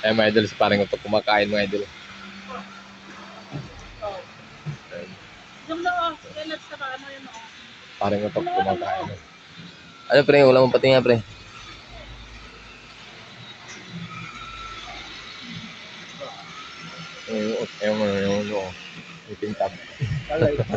Ay, mga idol, si parang ito kumakain, mga idol. Yung lang, kailan sa ano yun, Parang ito kumakain. Ano, pre? Wala mong patinga, pre. Yung ipintab. Kalay, lang.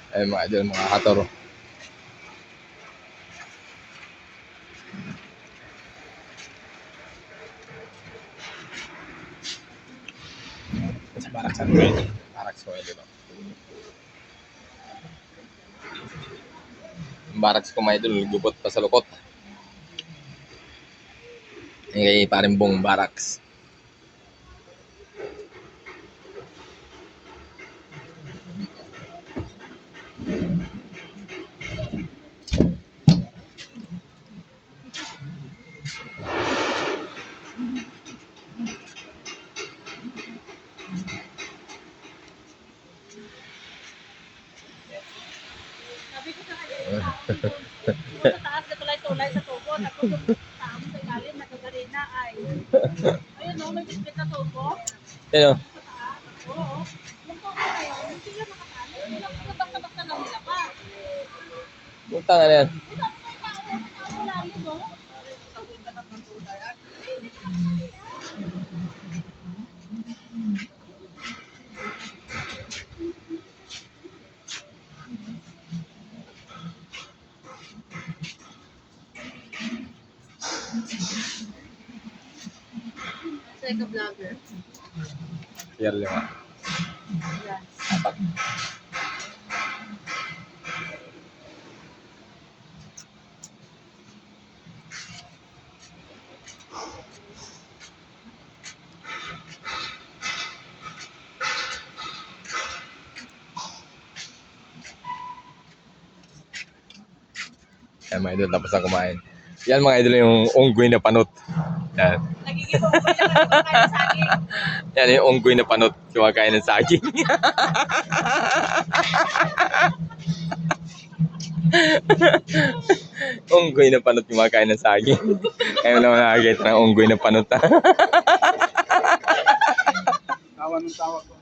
Ay, mga idol, mga katoro. Sa barak sa idol. Barak sa idol. Yung baraks ko, mga idol, gubot pa sa lukot. Yung kay parang buong baraks. Sabi ko sa kanya, sa taas na tulay-tulay sa tubo, tapos yung taas sa ilalim, nagagarina ay, ayun no, may bispit na tubo. Yan o. Sa taas, oo. Yung tubo na yun, hindi sila makatali, hindi lang nabakta-bakta lang nila pa. Punta nga na yan. Ito, may tao lalim, no? Sa winda ng tulay. Like a vlogger. Yan lang. Yes. Apat. Yan, mga idol, tapos na kumain. Yan, mga idol, yung unggoy na panot. Yan. Nagiging unggoy na kumakain sa saging. Yan, yung unggoy na panot. Kumakain ng saging. Unggoy na panot kumakain ng saging. Kaya naman nakakita ng unggoy na panot. Tawa ng tawa ko.